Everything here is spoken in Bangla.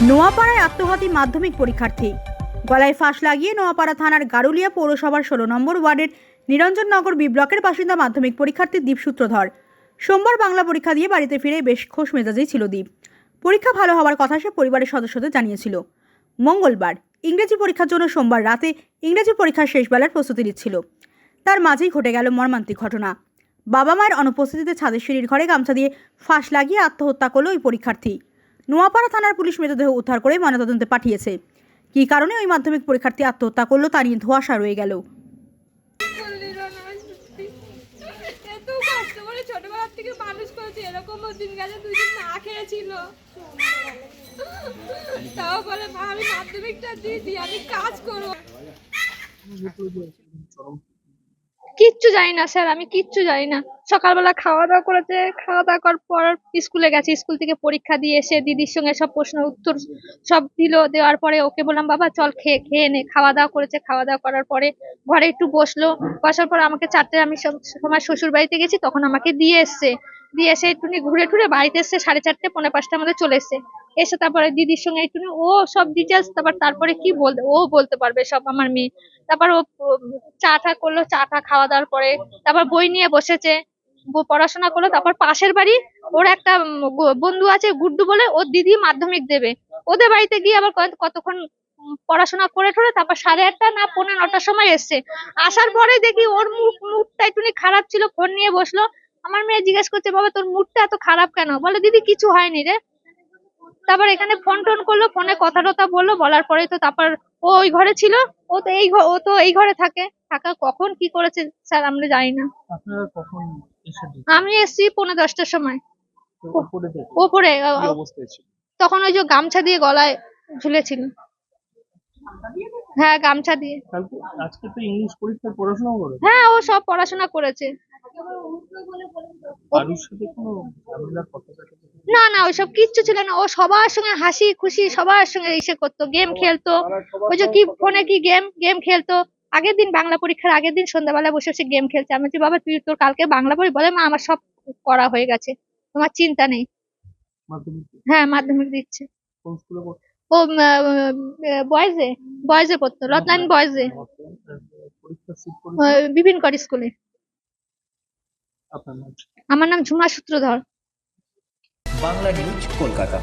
নোয়াপাড়ায় আত্মঘাতী মাধ্যমিক পরীক্ষার্থী। গলায় ফাঁস লাগিয়ে নোয়াপাড়া থানার গারুলিয়া পৌরসভার 16 নম্বর ওয়ার্ডের নিরঞ্জননগর বি ব্লকের বাসিন্দা মাধ্যমিক পরীক্ষার্থী দীপ সূত্রধর সোমবার বাংলা পরীক্ষা দিয়ে বাড়িতে ফিরে বেশ খোশ মেজাজেই ছিল দীপ। পরীক্ষা ভালো হওয়ার কথা সে পরিবারের সদস্যদের জানিয়েছিল। মঙ্গলবার ইংরেজি পরীক্ষার জন্য সোমবার রাতে ইংরেজি পরীক্ষার শেষ বেলার প্রস্তুতি নিচ্ছিল। তার মাঝেই ঘটে গেল মর্মান্তিক ঘটনা। বাবা মায়ের অনুপস্থিতিতে ছাদের সিঁড়ির ঘরে গামছা দিয়ে ফাঁস লাগিয়ে আত্মহত্যা করল ওই পরীক্ষার্থী। নোয়াপাড়া থানার পুলিশ মৃতদেহ উদ্ধার করে ময়নাতদন্তে পাঠিয়েছে। কী কারণে ওই মাধ্যমিক পরীক্ষার্থী আত্মহত্যা করলো তা নিয়ে ধোঁয়াশা রয়ে গেল। ছোটবেলার থেকে মানুষ করেছে, এরকম দিন গেছে 2 দিন না খেয়েছিল, তাও বলে মা আমি মাধ্যমিকটা দিই আমি কাজ করবো। কিচ্ছু জানি না স্যার, আমি কিচ্ছু জানি না। সকালবেলা খাওয়া দাওয়া করেছে, খাওয়া দাওয়া করার পর স্কুলে গেছে, স্কুল থেকে পরীক্ষা দিয়ে এসে দিদির সঙ্গে সব প্রশ্ন উত্তর সব দিল। দেওয়ার পরে ওকে বললাম বাবা চল খেয়ে নে। খাওয়া দাওয়া করেছে, খাওয়া দাওয়া করার পরে ঘরে একটু বসার পর আমাকে 4টে আমি সব সময় শ্বশুর বাড়িতে গেছি, তখন আমাকে দিয়ে এসে একটুখানি ঘুরে টুরে বাড়িতে এসে 4:30 পৌনে 5টার মধ্যে চলে এসে তারপরে দিদির সঙ্গে একটু ও সব ডিটেলস তারপরে কি বলতে পারবে সব আমার মেয়ে। তারপর ও চা টা করলো, চা টা খাওয়া দাওয়ার পরে তারপর বই নিয়ে বসেছে, পড়াশোনা করলো। তারপর পাশের বাড়ি ওর একটা বন্ধু আছে গুড্ডু বলে, ওর দিদি মাধ্যমিক দেবে, ওদের বাড়িতে গিয়ে আবার কতক্ষণ পড়াশোনা করে ঠোরে তারপর 8:30 না 9:45টার সময় এসছে। আসার পরে দেখি ওর মুডটা একটুখানি খারাপ ছিল, ফোন নিয়ে বসলো। আমার মেয়ে জিজ্ঞেস করছে বাবা তোর মুডটা এত খারাপ কেন? বলে দিদি কিছু হয়নি রে। তারপর এখানে ফোন টোন করলো, ফোনে কথা টথা বললো, বলার পরে তো তারপর ও ওই ঘরে ছিল। ও তো এই ঘরে থাকা কখন কি করেছে স্যার আমরা জানি না। আপনারা কখন এসেছেন? আমি এসেছি 9:45টার সময়। উপরে তখন ওই যে গামছা দিয়ে গলায় ঝুলেছিল। হ্যাঁ গামছা দিয়ে। কালকে আজকে তো ইংলিশ পরীক্ষার পড়াশোনা করে। হ্যাঁ ও সব পড়াশোনা করেছে। কারোর সাথে কোনো ঝামেলা কথা না ওইসব কিচ্ছু ছিল না। ও সবার সঙ্গে হাসি খুশি সবার সঙ্গে ইসে করতো, গেম খেলতো। ওই যে কি ফোনে কি গেম খেলতো। আগের দিন বাংলা পরীক্ষার আগের দিন সন্ধ্যাবেলা বসে গেম খেলছে। আমি বলছি বাবা তুই তোর কালকে বাংলা পড়ি? বলে মা আমার সব করা হয়ে গেছে, তোমার চিন্তা নেই। হ্যাঁ মাধ্যমিক দিচ্ছে। কোন স্কুলে ও বয়েজে পড়তো, রত্নান বয়েজে, পরীক্ষা সিট বিপিন কর স্কুলে। আপনার নাম? আমার নাম ঝুমা সূত্রধর। বাংলা নিউজ কলকাতা।